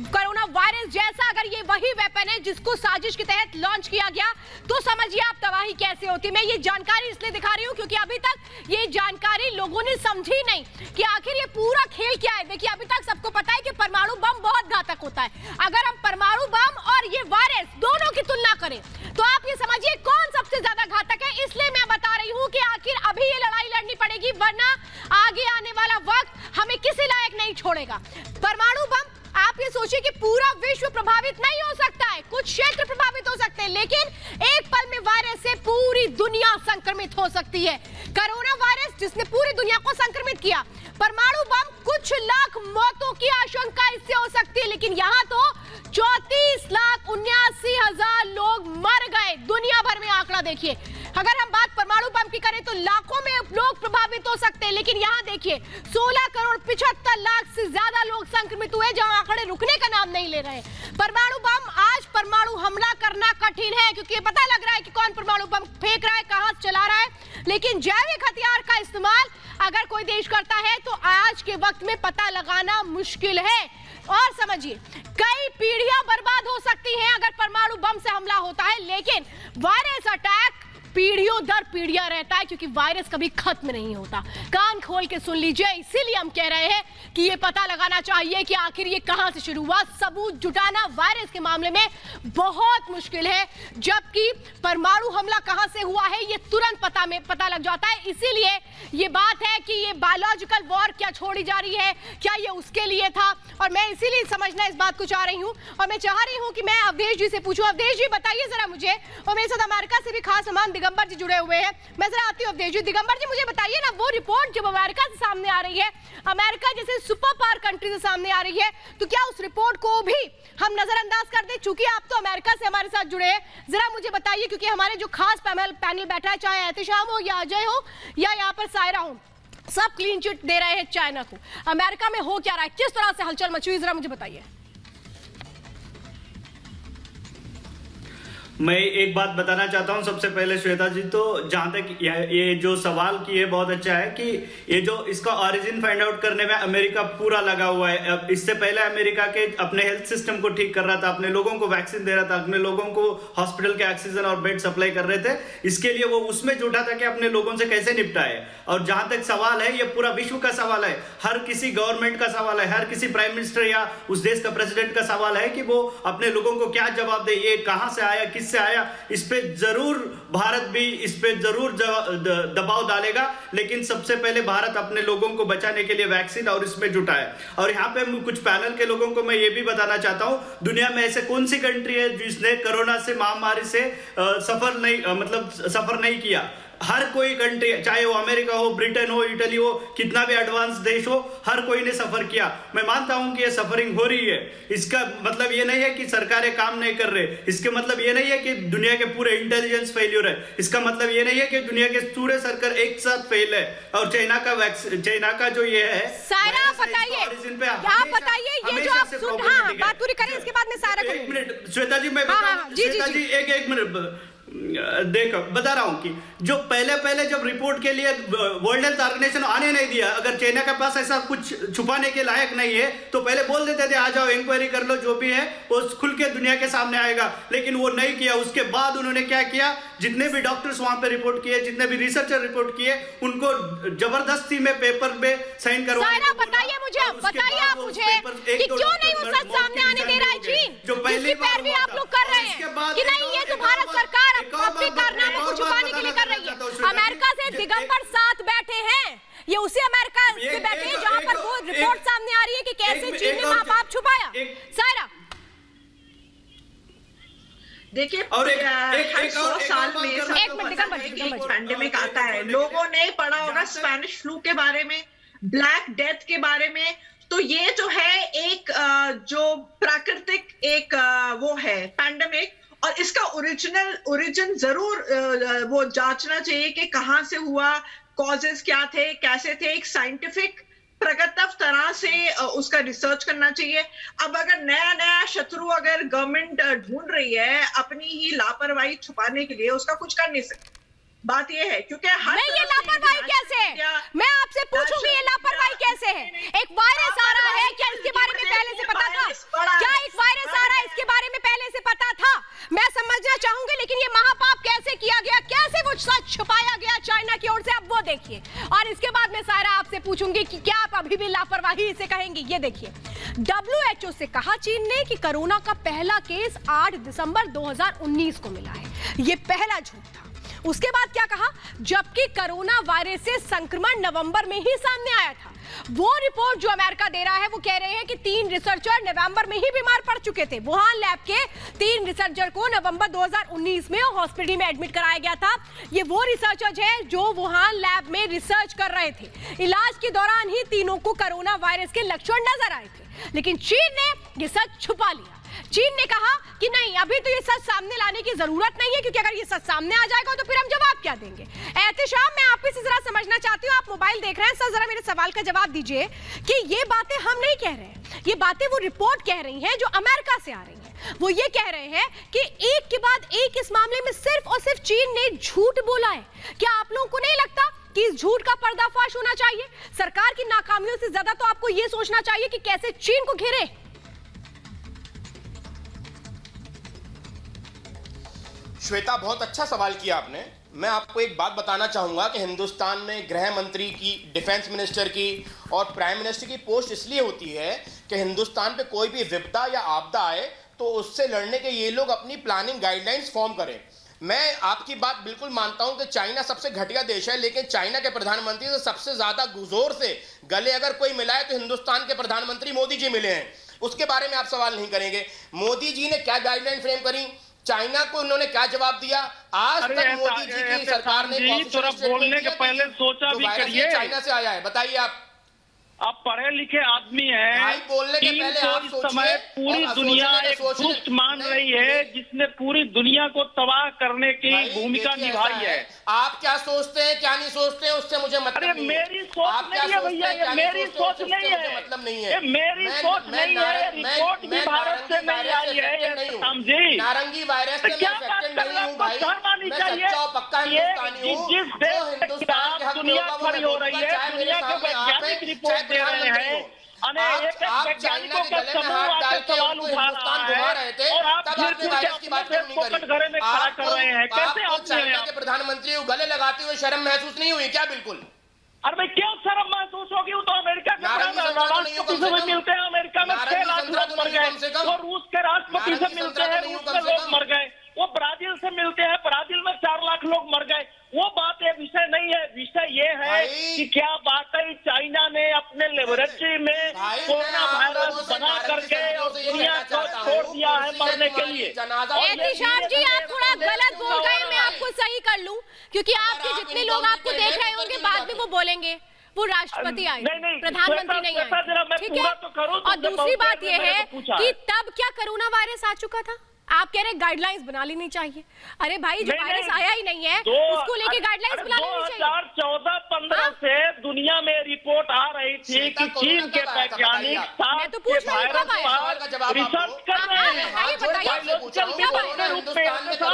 कोरोना वायरस जैसा अगर ये वही वेपन है जिसको साजिश के तहत लॉन्च किया गया, तो समझिए आप तबाही कैसे होती। मैं ये जानकारी इसलिए दिखा रही हूँ क्योंकि अभी तक ये जानकारी लोगों ने समझी नहीं कि आखिर ये पूरा खेल क्या है। देखिए, अभी तक सबको पता है कि परमाणु बम बहुत घातक होता है। अगर हम परमाणु बम और ये वायरस दोनों की तुलना करें तो आप ये समझिए कौन सबसे ज्यादा घातक है। इसलिए मैं बता रही हूँ कि आखिर अभी ये लड़ाई लड़नी पड़ेगी, वरना आगे आने वाला वक्त हमें किसी लायक नहीं छोड़ेगा। परमाणु बम, आप ये सोचिए कि पूरा विश्व प्रभावित नहीं हो सकता है, कुछ क्षेत्र प्रभावित हो सकते हैं, लेकिन एक पल में वायरस से पूरी दुनिया संक्रमित हो सकती है। कोरोना वायरस जिसने पूरी दुनिया को संक्रमित किया, परमाणु बम कुछ लाख मौतों की आशंका इससे हो सकती है, लेकिन यहां तो 34,79,000 लोग मर गए। दुनिया भर में आंकड़ा देखिए, अगर हम बात परमाणु बम की करें तो लाखों में लोग प्रभावित हो सकते हैं, लेकिन यहां देखिए 16,75,00,000 से ज्यादा लोग संक्रमित हुए, जहां आंकड़े रुकने का नाम नहीं ले रहे। परमाणु बम, आज परमाणु हमला करना कठिन है क्योंकि पता लग रहा है कि कौन परमाणु बम फेंक रहा है, कहां से चला रहा है, लेकिन जैविक हथियार का इस्तेमाल अगर कोई देश करता है तो आज के वक्त में पता लगाना मुश्किल है। और समझिए, कई पीढ़ियां बर्बाद हो सकती हैं अगर परमाणु बम से हमला होता है, लेकिन वायरस अटैक पीढ़ियों दर पीढ़ियां रहता है क्योंकि वायरस कभी खत्म नहीं होता। कान खोल के सुन लीजिए, इसीलिए हम कह रहे हैं कि ये पता लगाना चाहिए कि आखिर ये कहां से शुरू हुआ। सबूत जुटाना वायरस के मामले में बहुत मुश्किल है, जबकि परमाणु हमला कहां से हुआ है ये तुरंत पता लग जाता है। इसीलिए ये बात है कि ये बायोलॉजिकल वॉर क्या छोड़ी जा रही है, क्या ये उसके लिए था, और मैं इसीलिए समझना इस बात को चाह रही हूँ। और मैं चाह रही हूँ कि मैं अवधेश जी से पूछूं। अवधेश जी बताइए जरा मुझे, और मेरे साथ अमेरिका से भी खास मेहमान दिगंबर जी जुड़े हुए हैं। मैं जरा आती हूँ अवधेश जी। दिगंबर जी मुझे बताइए ना, वो रिपोर्ट जब अमेरिका से सामने आ रही है, अमेरिका जैसे सुपर पावर कंट्री से सामने आ रही है, तो क्या उस रिपोर्ट को भी हम नजरअंदाज कर दें? चूंकि आप तो अमेरिका से हमारे साथ जुड़े हैं, जरा मुझे बताइए, क्योंकि हमारे जो खास पैनल बैठा है, चाहे एहतिशाम हो या अजय हो या यहाँ पर सायरा हो, सब क्लीन चिट दे रहे हैं चाइना को। अमेरिका में हो क्या रहा है, किस तरह से हलचल मची हुई, जरा मुझे बताइए। मैं एक बात बताना चाहता हूं सबसे पहले श्वेता जी, तो जहां तक ये जो सवाल किए बहुत अच्छा है कि ये जो इसका ओरिजिन फाइंड आउट करने में अमेरिका पूरा लगा हुआ है। अब इससे पहले अमेरिका के अपने हेल्थ सिस्टम को ठीक कर रहा था, अपने लोगों को वैक्सीन दे रहा था, अपने लोगों को हॉस्पिटल के ऑक्सीजन और बेड सप्लाई कर रहे थे। इसके लिए वो उसमें जुटा था कि अपने लोगों से कैसे निपटाए। और जहां तक सवाल है, ये पूरा विश्व का सवाल है, हर किसी गवर्नमेंट का सवाल है, हर किसी प्राइम मिनिस्टर या उस देश का प्रेसिडेंट का सवाल है कि वो अपने लोगों को क्या जवाब दे, ये कहां से आया, किस से आया। इस पे जरूर भारत भी इस पे जरूर दबाव डालेगा, लेकिन सबसे पहले भारत अपने लोगों को बचाने के लिए वैक्सीन और इसमें जुटा है। और यहाँ पे कुछ पैनल के लोगों को मैं ये भी बताना चाहता हूँ, दुनिया में ऐसे कौन सी कंट्री है जिसने कोरोना से महामारी से सफर नहीं किया। हर कोई कंट्री, चाहे वो अमेरिका हो, ब्रिटेन हो, इटली हो, कितना भी एडवांस देश हो, हर कोई ने सफर किया। मैं मानता हूं कि ये सफरिंग हो रही है। इसका मतलब ये नहीं है कि सरकारें काम नहीं कर रहे, इसके मतलब ये नहीं है कि दुनिया के पूरे इंटेलिजेंस फेल्यूर है, इसका मतलब ये नहीं है कि दुनिया के पूरे सरकार एक साथ फेल है। और चाइना का जो ये है, सारा बताइए, आप बताइए ये जो आप सुन, हाँ बात पूरी करें, इसके बाद में सारा को। एक मिनट श्वेता जी, मैं श्वेता जी एक मिनट देखो, बता रहा हूं कि जो पहले जब रिपोर्ट के लिए वर्ल्ड हेल्थ ऑर्गेनाइजेशन आने नहीं दिया, अगर चाइना के पास ऐसा कुछ छुपाने के लायक नहीं है तो पहले बोल देते थे आ जाओ इंक्वायरी कर लो, जो भी है वो खुल के दुनिया के सामने आएगा। लेकिन वो नहीं किया। उसके बाद उन्होंने क्या किया, जितने भी डॉक्टर्स वहां पे रिपोर्ट किए, जितने भी रिसर्चर रिपोर्ट किए, उनको जबरदस्ती में पेपर पे साइन करवाया। बताइए आप मुझे कि क्यों नहीं वो सच सामने आने दे रहा है चीन, जो पहली बार भी आप लोग कर रहे हैं कि नहीं, ये तो भारत सरकार अपने कारनामों को छुपाने के लिए कर रही है। अमेरिका से दिगंबर साथ बैठे हैं, ये उसी अमेरिका से बैठे हैं जहां पर वो रिपोर्ट सामने आ रही है कि कैसे चीन ने मां बाप छुपाया। सायरा देखिए, हर 100 साल में पैंडेमिक आता है। लोगों ने पढ़ा होगा स्पेनिश फ्लू के बारे में, ब्लैक डेथ के बारे में। तो ये जो है एक जो प्राकृतिक एक वो है पैंडेमिक, और इसका ओरिजिन जरूर वो जांचना चाहिए कि कहां से हुआ, कॉजेस क्या थे, कैसे थे। एक साइंटिफिक प्रगतव तरह से उसका रिसर्च करना चाहिए। अब अगर नया शत्रु अगर गवर्नमेंट ढूंढ रही है अपनी ही लापरवाही छुपाने के लिए, उसका कुछ कर नहीं सकती। बात ये है, क्योंकि ये लापरवाही कैसे है, मैं आपसे पूछूंगी, ये लापरवाही कैसे है? एक वायरस आ रहा है, क्या इसके बारे में पहले से पता था? क्या एक वायरस आ रहा है, इसके बारे में पहले से पता था? मैं समझना चाहूंगी, लेकिन ये महापाप कैसे किया गया, कैसे वो सच छुपाया गया चाइना की ओर से, अब वो देखिए। और इसके बाद में सारा आपसे पूछूंगी कि क्या आप अभी भी लापरवाही से कहेंगी। ये देखिए, WHO से कहा चीन ने कि कोरोना का पहला केस 8 दिसंबर 2019 को मिला है। ये पहला झूठ था। उसके बाद क्या कहा, जबकि कोरोना वायरस से संक्रमण नवंबर में ही सामने आया था। वो रिपोर्ट जो अमेरिका दे रहा है, वो कह रहे हैं कि 3 रिसर्चर नवंबर में ही बीमार पड़ चुके थे। वुहान लैब के 3 रिसर्चर को नवंबर 2019 में हॉस्पिटल में एडमिट कराया गया था। ये वो रिसर्चर हैं जो वुहान लैब में रिसर्च कर रहे थे। इलाज के दौरान ही तीनों को कोरोना वायरस के लक्षण नजर आए थे, लेकिन चीन ने ये सच छुपा लिया। चीन ने कहा कि नहीं, अभी तो ये सच सामने लाने की जरूरत नहीं है, क्योंकि अगर ये सच सामने आ जाएगा तो फिर हम जवाब क्या देंगे। एहतिशाम, मैं आपसे जरा समझना चाहती हूँ, आप मोबाइल देख रहे हैं सर, जरा मेरे सवाल का जवाब दीजिए कि ये बातें हम नहीं कह रहे हैं, ये बातें वो रिपोर्ट कह रही हैं जो अमेरिका से आ रही है। वो ये कह रहे हैं कि एक के बाद एक इस मामले में सिर्फ और सिर्फ चीन ने झूठ बोला है। क्या आप लोगों को नहीं लगता कि इस झूठ का पर्दाफाश होना चाहिए? सरकार की नाकामियों से ज्यादा तो आपको ये सोचना चाहिए कि कैसे चीन को घेरे। श्वेता, बहुत अच्छा सवाल किया आपने। मैं आपको एक बात बताना चाहूंगा कि हिंदुस्तान में गृह मंत्री की, डिफेंस मिनिस्टर की और प्राइम मिनिस्टर की पोस्ट इसलिए होती है कि हिंदुस्तान पे कोई भी विपदा या आपदा आए तो उससे लड़ने के ये लोग अपनी प्लानिंग गाइडलाइंस फॉर्म करें। मैं आपकी बात बिल्कुल मानता हूं कि चाइना सबसे घटिया देश है, लेकिन चाइना के प्रधानमंत्री से सबसे ज्यादा जोर से गले अगर कोई मिला है तो हिंदुस्तान के प्रधानमंत्री मोदी जी मिले हैं। उसके बारे में आप सवाल नहीं करेंगे। मोदी जी ने क्या गाइडलाइन फ्रेम करी, चाइना को उन्होंने क्या जवाब दिया? आज तक मोदी जी की सरकार ने थोड़ा बोलने के पहले सोचा भी करिए। चाइना से आया है, बताइए आप। आप पढ़े लिखे आदमी हैं। भाई बोलने के पहले आप इस सोचिए, समय पूरी और दुनिया सोचने के एक सोचने- दुष्ट मान नहीं, रही है, जिसने पूरी दुनिया को तबाह करने की भाई, भूमिका देखिए, निभाई ऐसा है। आप क्या सोचते हैं क्या नहीं सोचते हैं उससे मुझे मतलब अरे नहीं मेरी है। सोच आप क्या नहीं है सोचते भैया, हैं, ये क्या नहीं मेरी सोचते हैं, सोच उससे नहीं मुझे है, मतलब नहीं है। ये मेरी सोच नहीं है, रिपोर्ट भी भारत से नहीं आई है, ये समझी। नारंगी वायरस से क्या मैं बात अफेक्टेड कर नहीं रहे हूँ हो? भाई, शर्म आनी मैं चाहिए। सच्चा और पक्का ये हिंदुस्तानी हूँ। जिस जो देश हिंदुस्तान के हक में दुनिया होगा वो खड़ी मैं हो रही बोलूंगा, है, चाहे मेरे दुनिया के सामने आप हैं, वैज्ञानिक चाहे रिपोर्ट दे रहे प्रधानमंत्री हैं। हो। आप चाइना के गले में हाथ डाल के उनको हिंदुस्तान घुमा रहे थे, तब आपने वायरस की बात क्यों नहीं करी? आपको चाइना के प्रधानमंत्री को गले लगाते हुए शर्म महसूस नहीं हुई क्या? बिल्कुल। अरे भाई क्यों शर्म महसूस होगी? वो तो अमेरिका के राष्ट्रपति से भी मिलते हैं, अमेरिका में 6 लाख लोग मर गए, वो रूस के राष्ट्रपति से मिलते हैं, रूस में लोग मर गए, वो ब्राजील से मिलते हैं, ब्राजील में 4 लाख लोग मर गए। वो बात है, विषय नहीं है। विषय ये है कि क्या वाकई चाइना ने अपने लेबोरेटरी में कोरोना वायरस बना करके दुनिया को छोड़ दिया है मरने के लिए। एहतिशाम जी, आप थोड़ा गलत बोल गए, मैं आपको सही कर लूं, क्योंकि आपके जितने लोग आपको देख रहे होंगे बाद में वो बोलेंगे वो राष्ट्रपति आए, प्रधानमंत्री नहीं आए, ठीक है। और दूसरी बात ये है कि तब क्या कोरोना वायरस आ चुका था? आप कह रहे गाइडलाइंस बना लेनी चाहिए। अरे भाई, जो वायरस आया ही नहीं है उसको लेके गाइडलाइंस बना लेनी चाहिए। 2014-15 से दुनिया में रिपोर्ट आ रही थी कि चीन के वैज्ञानिक मैं तो पूछ रही हूँ कब आया? रिसर्च कर रहे हैं।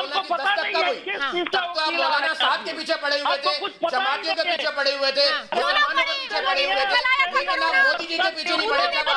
को पता नहीं है किस चीज का आप मौलाना साहब के पीछे पड़े हुए थे, जमातियों के पीछे पड़े हुए थे, मुसलमानों के पीछे पड़े हुए थे, लेकिन आप मोदी जी के पीछे नहीं पड़े। जब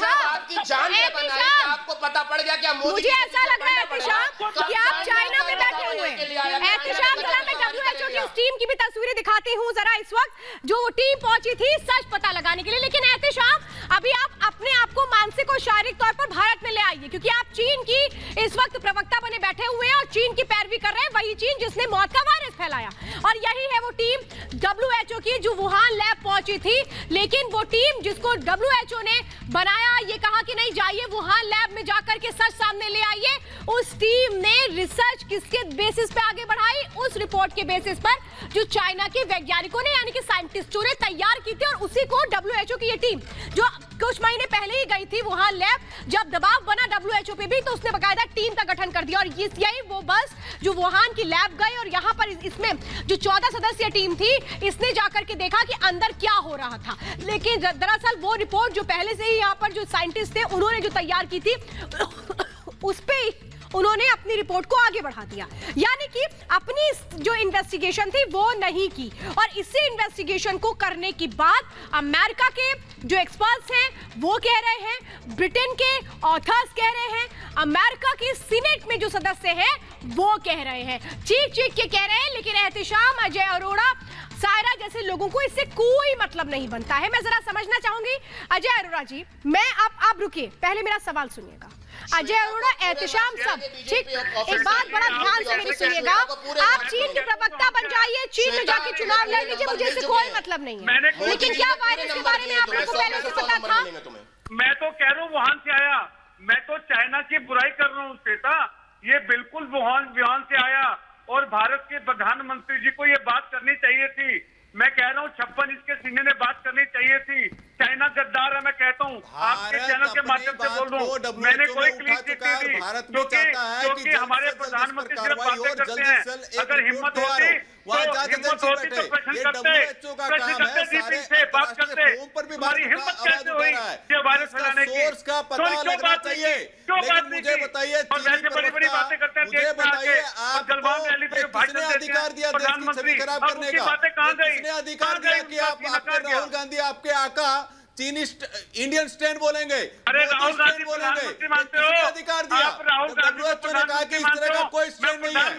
आपकी जान पे बनाई, आपको पता पड़ गया क्या मोदी? मुझे ऐसा लग रहा है एहतिशाम कि आप चाइना में बैठे हुए हैं। एहतिशाम, जरा मैं WHO की उस टीम की भी तस्वीरें दिखाती हूँ जरा, इस वक्त जो वो टीम पहुंची थी सच पता लगाने के लिए। लेकिन एहतिशाम, अभी आप अपने आप को मानसिक और शारीरिक तौर पर भारत में ले आइए, क्योंकि आप चीन की इस वक्त प्रवक्ता बने बैठे हुए हैं और चीन की पैरवी कर रहे हैं, वही चीन जिसने मौत का वायरस फैलाया। और यही है वो टीम WHO की जो वुहान लैब पहुंची थी। लेकिन वो टीम जिसको WHO ने बनाया, ये कहा कि नहीं जाइए वुहान लैब में जाकर के सच सामने ले आइए, उस टीम ने रिसर्च किसके बेसिस पे आगे बढ़ाई? उस रिपोर्ट के बेसिस पर जो चाइना के वैज्ञानिकों ने यानी कि साइंटिस्टों ने तैयार की थी, और उसी को WHO की ये टीम जो कुछ महीने पहले ही गई थी वुहान लैब, जब दबाव बना WHO पे भी तो उसने बकायदा टीम का गठन कर दिया। और यही वो बस जो वुहान की लैब गई और यहाँ पर इसमें जो 14 सदस्यीय टीम थी, इसने जाकर के देखा कि अंदर क्या हो रहा था। लेकिन दरअसल वो रिपोर्ट जो पहले से ही यहाँ पर जो साइंटिस्ट थे उन्होंने जो तैयार की थी उस पे उन्होंने अपनी रिपोर्ट को आगे बढ़ा दिया, यानी कि अपनी जो इन्वेस्टिगेशन थी वो नहीं की। और इसी इन्वेस्टिगेशन को करने के बाद अमेरिका के जो एक्सपर्ट्स हैं वो कह रहे हैं, ब्रिटेन के ऑथर्स कह रहे हैं, अमेरिका की सीनेट में जो सदस्य हैं वो कह रहे हैं, चीख के कह रहे हैं। लेकिन एहतिशाम, अजय अरोड़ा, सायरा जैसे लोगों को इससे कोई मतलब नहीं बनता है। मैं जरा समझना चाहूंगी अजय अरोड़ा जी, मैं आप रुकिए, पहले मेरा सवाल सुनिएगा। अजय अरोड़ा, एहतिशाम, सब ठीक, एक बात बड़ा ध्यान से मेरी सुनिएगा। आप चीन के प्रवक्ता बन जाइए, चीन में जाके चुनाव लड़ लीजिए, मुझे इससे कोई मतलब नहीं है। लेकिन क्या वायरस के बारे में आप लोगों को पहले से पता था? मैं तो कह रहा हूँ वुहान से आया, मैं तो चाइना की बुराई कर रहा हूँ श्वेता, ये बिल्कुल वुहान से आया। और भारत के प्रधानमंत्री जी को ये बात करनी चाहिए थी। मैं कह रहा हूँ 56 इंच के सीने ने बात करनी चाहिए थी। चाइना गद्दार है, मैं कहता हूँ, आपके चैनल के माध्यम से बोल रहा हूँ। मैंने कोई क्लीन चिट नहीं दी, क्योंकि हमारे प्रधानमंत्री सिर्फ बातें करते हैं। अगर हिम्मत होती तो प्रश्न करते डीपी से बात करते। हमारी हिम्मत कैसे हुई ये वायरस फैलाने की? पता लगना चाहिए। लेकिन मुझे बताइए, बड़ी बड़ी बातें करते हैं, मुझे बताइए, आपको किसने अधिकार दिया देश की छवि खराब करने का? किसने अधिकार दिया कि आप राहुल गांधी आपके आका चीनी इंडियन स्टैंड बोलेंगे? अरे राहुल गांधी प्रधानमंत्री मानते हो? अधिकार दिया? WHO ने कहा कि इस तरह का कोई स्टैंड नहीं है।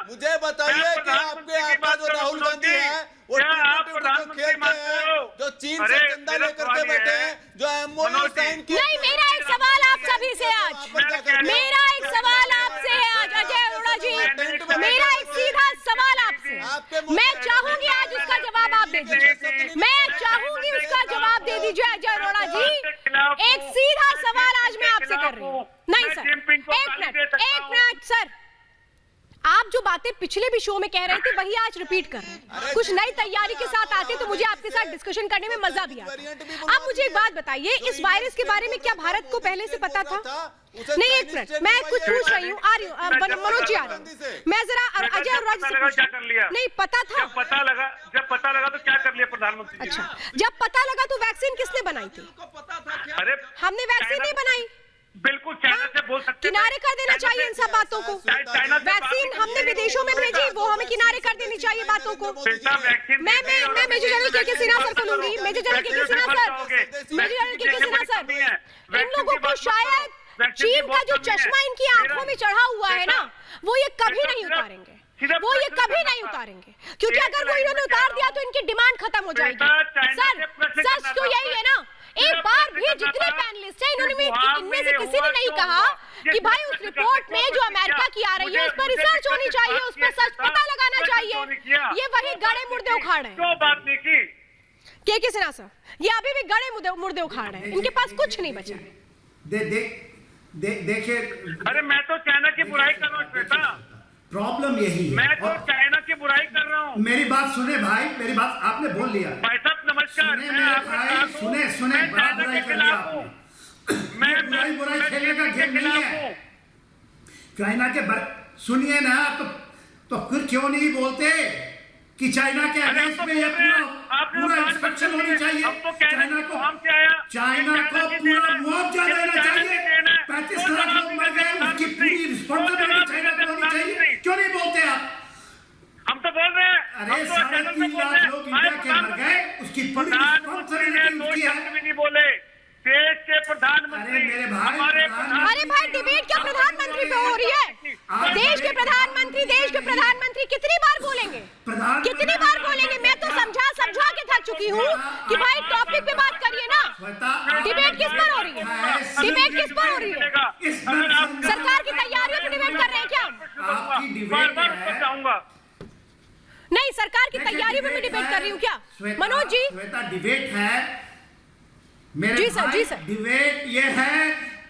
मुझे बताइए कि आपके आका जो राहुल गांधी है वो खेलते हैं, जो चीन से चंदा लेकर के बैठे हैं, जो MOU साइन किया। नहीं, मेरा एक सवाल आप सभी से आज, मेरा एक सवाल आपसे है आज अजय अरोड़ा जी, मेरा एक सीधा सवाल आपसे, मैं चाहूंगी आज उसका जवाब आप दे दीजिए, मैं चाहूंगी उसका जवाब दे दीजिए अजय अरोड़ा जी। एक सीधा सवाल आज मैं आपसे कर रही हूँ। नहीं सर, एक मिनट सर, आप जो बातें पिछले भी शो में कह रहे थे वही आज रिपीट कर रहे हैं। कुछ नई तैयारी के साथ आते तो मुझे आपके साथ डिस्कशन करने में मजा भी आता। आप मुझे एक बात बताइए, इस वायरस के बारे में क्या भारत को पहले से पता था? नहीं, एक मिनट, मैं कुछ पूछ रही हूँ, आ रही हूँ, मनोज जी आ रही हूँ, मैं जरा अजय अरोड़ा जी से पूछ रही हूँ। नहीं पता था, जब पता लगा तो क्या कर लिया प्रधानमंत्री जी? अच्छा, जब पता लगा तो वैक्सीन किसने बनाई थी? अरे हमने वैक्सीन नहीं बनाई। बिल्कुल चाइना से बोल सकते, किनारे कर देना चाहिए इन सब बातों को। वैक्सीन हमने विदेशों में भेजी, वो हमें किनारे कर देनी चाहिए बातों को। मैं मेजर जनरल के सिन्हा सर को लूंगी। मेजर जनरल के सिन्हा सर, इन लोगों को शायद चीन का जो चश्मा इनकी आंखों में चढ़ा हुआ है ना, वो ये कभी नहीं उतारेंगे, क्योंकि अगर वो इन्होंने उतार दिया तो इनकी डिमांड खत्म हो जाएगी। सर तो यही है ना, एक बार भी जितने पैनलिस्ट हैं इनमें से किसी ने नहीं कहा कि भाई उस रिपोर्ट में जो अमेरिका की आ रही है उस पर रिसर्च होनी चाहिए, उस पर सच पता लगाना चाहिए। ये वही गड़े मुर्दे उखाड़ रहे हैं। क्यों बात नहीं की? के सिन्हा सर, ये अभी भी गड़े मुर्दे उखाड़ रहे हैं, इनके पास कुछ नहीं बचा है। देखिए, अरे मैं तो चाइना की बुराई कर रहा हूँ श्वेता, प्रॉब्लम यही है। मैं तो चाइना की बुराई कर रहा हूँ। मेरी बात सुने भाई, मेरी बात आपने बोल लिया। भाई साहब नमस्कार, सुने बड़ा बुराई कर लिया आपने। मैं बुराई खेलने का गेम नहीं है। चाइना के सुनिए ना, तो फिर क्यों नहीं बोलते कि चाइना के अगेंस्ट में ये पूरा इंस्पेक्शन होनी चाहिए। चाइना को पूरा मुआवजा देना चाहिए। 35 लाख लोग मर गए, उसकी पूरी रिस्पॉन्सिबिलिटी चाइना को होनी चाहिए। क्यों नहीं बोलते आप? हम तो बोल रहे हैं। अरे 3.5 लाख लोग इंडिया के मर गए, उसकी पूरी रिस्पॉन्सिबिलिटी उसकी है। नहीं बोले देश के प्रधानमंत्री, अरे भाई डिबेट क्या प्रधानमंत्री पे हो रही है? देश के प्रधानमंत्री कितनी बार बोलेंगे? मैं तो समझा के थक चुकी हूँ कि भाई टॉपिक पे बात करिए ना। डिबेट किस पर हो रही है? सरकार की तैयारियों पे डिबेट कर रहे हैं क्या? नहीं, सरकार की तैयारियों पे मैं डिबेट कर रही हूँ क्या? मनोज जी, डिबेट है मेरे जी सर। डिबेट ये है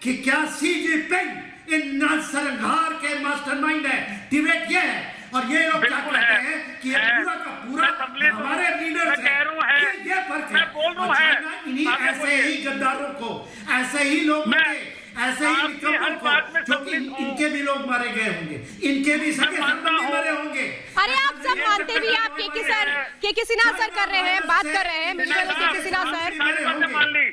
कि क्या सी जिनपिंग इन नरसंहार के मास्टरमाइंड है। डिबेट ये है, और ये लोग क्या कहते हैं कि ये पूरा का पूरा हमारे लीडर्स हैं। ये फर्क है। इन्हीं ऐसे ही गद्दारों को, ऐसे ही लोग ऐसे ही निकम्मों को, जो कि इनके भी लोग मारे गए होंगे, इनके भी सगे संबंधी मरे होंगे। अरे आप सब मानते भी, आप के सिन्हा सर कर रहे हैं, बात कर रहे हैं, मिस्टर के सिन्हा सर।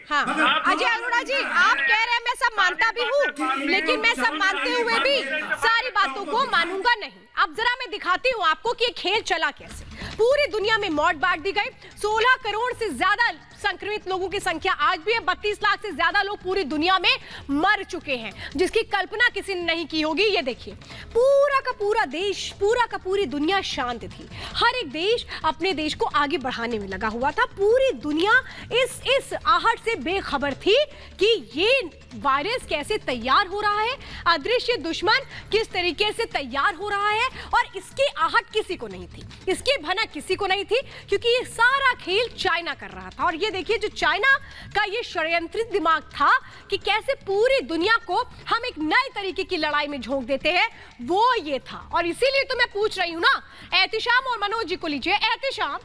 हाँ, अजय अरोड़ा जी, आप कह रहे हैं मैं सब मानता भी हूँ, लेकिन मैं सब मानते हुए भी सारी बातों को मानूंगा नहीं। अब जरा मैं दिखाती हूँ आपको कि ये खेल चला कैसे। पूरी दुनिया में मौत बांट दी गई। 16 करोड़ से ज्यादा संक्रमित लोगों की संख्या आज भी है। 32 लाख से ज्यादा लोग पूरी दुनिया में मर चुके हैं, जिसकी कल्पना किसी ने नहीं की होगी। ये देखिए, पूरा का पूरा देश, पूरा का पूरी दुनिया शांत थी। हर एक देश अपने देश को आगे बढ़ाने में लगा हुआ था। पूरी दुनिया इस आहट से बेखबर थी कि ये वायरस कैसे तैयार हो रहा है, अदृश्य दुश्मन किस तरीके से तैयार हो रहा है, और इसकी आहट किसी को नहीं थी, इसकी भनक किसी को नहीं थी, क्योंकि ये सारा खेल चाइना कर रहा था। और ये देखिए, जो चाइना का ये षड्यंत्रित दिमाग था कि कैसे पूरी दुनिया को हम एक नए तरीके की लड़ाई में झोंक देते हैं, वो ये था। और इसीलिए तो मैं पूछ रही हूं ना, एहतिशाम और मनोज जी को लीजिए। एहतिशाम,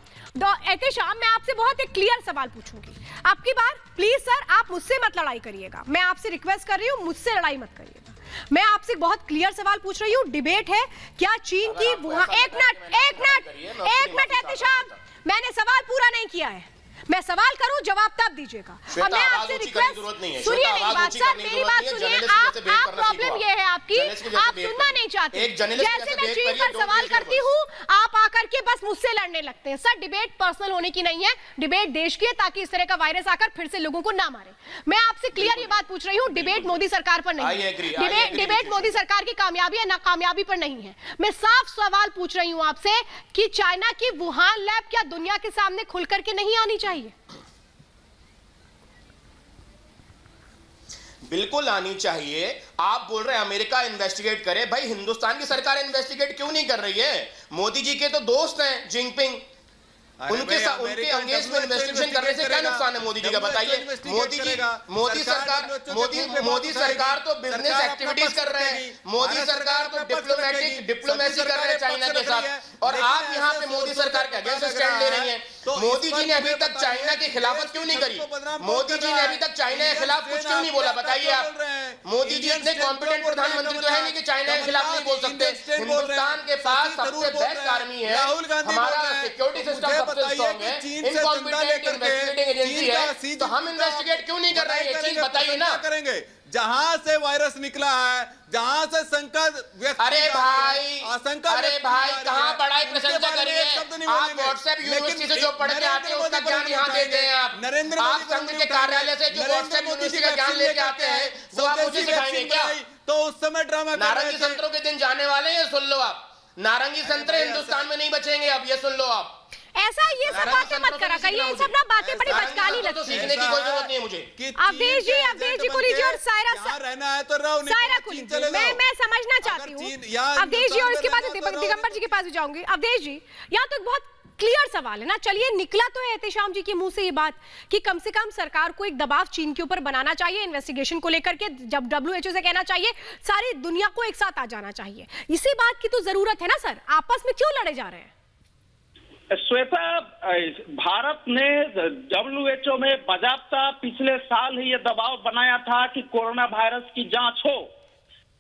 मैं आपसे बहुत एक क्लियर सवाल पूछूंगी। आपकी बार प्लीज सर, आप मुझसे मत लड़ाई करिएगा, मैं आपसे रिक्वेस्ट कर रही हूँ, मुझसे लड़ाई मत करिएगा। मैं आपसे बहुत क्लियर सवाल पूछ रही हूँ, डिबेट है क्या चीन की वहां। एक मिनट एहतिशाम, मैंने सवाल पूरा नहीं किया है। मैं सवाल करूं, जवाब तब दीजिएगा। और मैं आपसे रिक्वेस्ट, सुनिए मेरी बात सर, मेरी बात सुनिए। आप प्रॉब्लम ये है आपकी, आप सुनना नहीं चाहते। जैसे मैं चीन पर सवाल करती हूँ, आप आकर के बस मुझसे लड़ने लगते हैं। सर, डिबेट पर्सनल होने की नहीं है, डिबेट देश की है, ताकि इस तरह का वायरस आकर फिर से लोगों को ना मारे। मैं आपसे क्लियर ये बात पूछ रही हूँ, डिबेट मोदी सरकार पर नहीं है। डिबेट मोदी सरकार की कामयाबी या नाकामयाबी पर नहीं है। मैं साफ सवाल पूछ रही हूँ आपसे कि चाइना की वुहान लैब क्या दुनिया के सामने खुल करके नहीं आनी चाहिए? बिल्कुल आनी चाहिए। आप बोल रहे हैं अमेरिका इन्वेस्टिगेट करे, भाई हिंदुस्तान की सरकार इन्वेस्टिगेट क्यों नहीं कर रही है? मोदी जी के तो दोस्त हैं जिनपिंग, उनके अंगेज में इन्वेस्टिगेशन करने से क्या नुकसान है मोदी जी का, बताइए। मोदी सरकार तो बिजनेस एक्टिविटीज कर रहे हैं, मोदी सरकार तो डिप्लोमेसी कर रहे हैं चाइना के साथ, और आप यहाँ पे मोदी सरकार के अगेंस्ट स्टैंड ले रही हैं। मोदी जी ने अभी तक चाइना की खिलाफत क्यों नहीं करी? मोदी जी ने अभी तक चाइना के खिलाफ कुछ क्यों नहीं बोला, बताइए आप। मोदी जी इतने कॉम्पिटेंट प्रधानमंत्री तो है नहीं कि चाइना के खिलाफ नहीं बोल सकते। हिंदुस्तान के पास सबसे बेस्ट आर्मी है, हमारा सिक्योरिटी सिस्टम सबसे स्ट्रॉन्ग है, इनकॉम्पिटेंट इन्वेस्टिगेटिंग एजेंसी है, तो हम इन्वेस्टिगेट क्यों नहीं कर रहे हैं? ये चीज बताइए ना। करेंगे जहां से वायरस निकला है, जहां से शंका व्यक्त, अरे भाई कहां पढ़ाई प्रशंसा करी है? आप व्हाट्सएप यूनिवर्सिटी से जो पढ़ के आते हैं उसका ज्ञान यहाँ देते हैं आप संघ के कार्यालय से जो व्हाट्सएप यूनिवर्सिटी का ज्ञान लेके आते हैं वो आप मुझे सिखाएंगे क्या? तो उस समय ड्रामा नारंगी संतरों के दिन जाने वाले हैं, सुन लो आप। नारंगी संतरे हिंदुस्तान में नहीं बचेंगे अब, ये सुन लो आप। ऐसा ये सब बातें मत करा करिए, ये सब ना बातें बड़ी बचकानी लगती है। सीखने की कोई जरूरत नहीं है मुझे। अवधेश जी को लीजिए और सायरा रहना है तो रहो, सायरा को लीजिए। मैं समझना चाहती हूँ अवधेश जी, और इसके बाद दिगंबर जी के पास जाऊंगी। अवधेश जी, यहाँ तो बहुत क्लियर सवाल है ना। चलिए, निकला तो है एहतेशाम जी के मुंह से ये बात कि कम से कम सरकार को एक दबाव चीन के ऊपर बनाना चाहिए इन्वेस्टिगेशन को लेकर के, जब WHO से कहना चाहिए सारी दुनिया को एक साथ आ जाना चाहिए। इसी बात की तो जरूरत है ना सर, आपस में क्यों लड़े जा रहे हैं? श्वेता, भारत ने WHO में बाकायदा पिछले साल ही ये दबाव बनाया था कि कोरोना वायरस की जांच हो।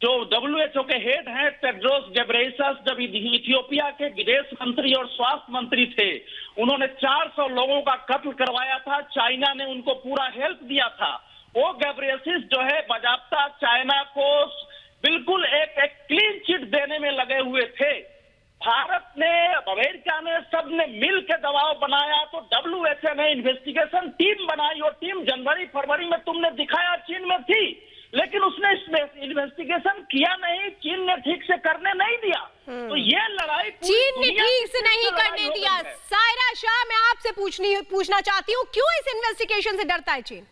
जो WHO के हेड हैं टेड्रोस घेब्रेयेसस, जब इथियोपिया के विदेश मंत्री और स्वास्थ्य मंत्री थे, उन्होंने 400 लोगों का कत्ल करवाया था, चाइना ने उनको पूरा हेल्प दिया था। वो घेब्रेयेसस जो है बाकायदा चाइना को बिल्कुल एक क्लीन चिट देने में लगे हुए थे। भारत ने, अमेरिका ने, सबने मिल के दबाव बनाया तो WHO ने इन्वेस्टिगेशन टीम बनाई, और टीम जनवरी फरवरी में तुमने दिखाया चीन में थी, लेकिन उसने इन्वेस्टिगेशन किया नहीं, चीन ने ठीक से करने नहीं दिया। तो ये लड़ाई चीन ने ठीक से नहीं करने दिया। सायरा शाह, मैं आपसे पूछना चाहती हूँ, क्यों इस इन्वेस्टिगेशन से डरता है चीन?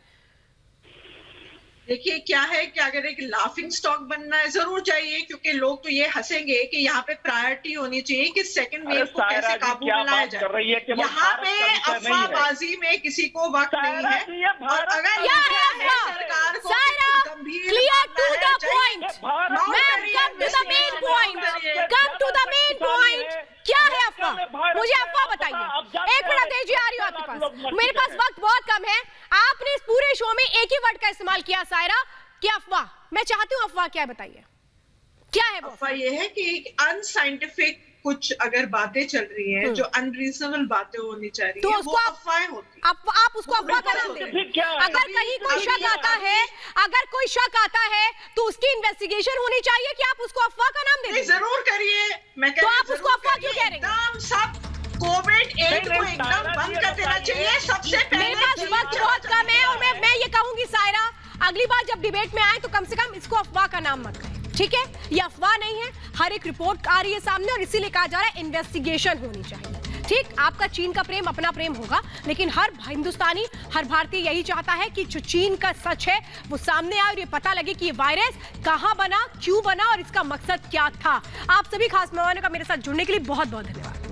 देखिए क्या है कि अगर एक लाफिंग स्टॉक बनना है जरूर चाहिए, क्योंकि लोग तो ये हंसेंगे कि यहाँ पे प्रायोरिटी होनी चाहिए कि सेकंड वेव को कैसे काबू में लाया जाए। यहाँ पे अफवाहबाजी में किसी को वक्त नहीं है, और अगर सरकार को गंभीर क्या है अफवाह, मुझे अफवाह बताइए। एक मिनट अवधेश जी, आ रही हूँ आपके पास, मेरे पास वक्त बहुत कम है। आपने इस पूरे शो में एक ही वर्ड का इस्तेमाल किया सायरा, कि अफवाह। मैं चाहती हूँ अफवाह क्या है, बताइए क्या है वो? अफवाह ये है कि अनसाइंटिफिक कुछ अगर बातें चल रही हैं, जो अनरीजनेबल बातें होनी चाहिए, तो उसको अफवाहें होती। आप उसको अफवाह का नाम दें। अगर कहीं कोई शक आता है, तो उसकी इन्वेस्टिगेशन होनी चाहिए कि आप उसको अफवाह का नाम दें? जरूर करिए। मैं तो आप उसको अफवाह क्यों कह रहे हैं? सब कोविड-8 को एकदम बंद कर देना चाहिए सबसे पहले। मेरे पास वक्त बहुत कम है, और मैं ये कहूंगी सायरा, अगली बार जब डिबेट में आए तो कम से कम इसको अफवाह का नाम मत करें, ठीक है? ये अफवाह नहीं है, हर एक रिपोर्ट आ रही है सामने, और इसीलिए कहा जा रहा है इन्वेस्टिगेशन होनी चाहिए। ठीक, आपका चीन का प्रेम अपना प्रेम होगा, लेकिन हर हिंदुस्तानी, हर भारतीय यही चाहता है कि जो चीन का सच है वो सामने आए, और ये पता लगे कि ये वायरस कहां बना, क्यों बना, और इसका मकसद क्या था। आप सभी खास मेहमानों का मेरे साथ जुड़ने के लिए बहुत बहुत धन्यवाद।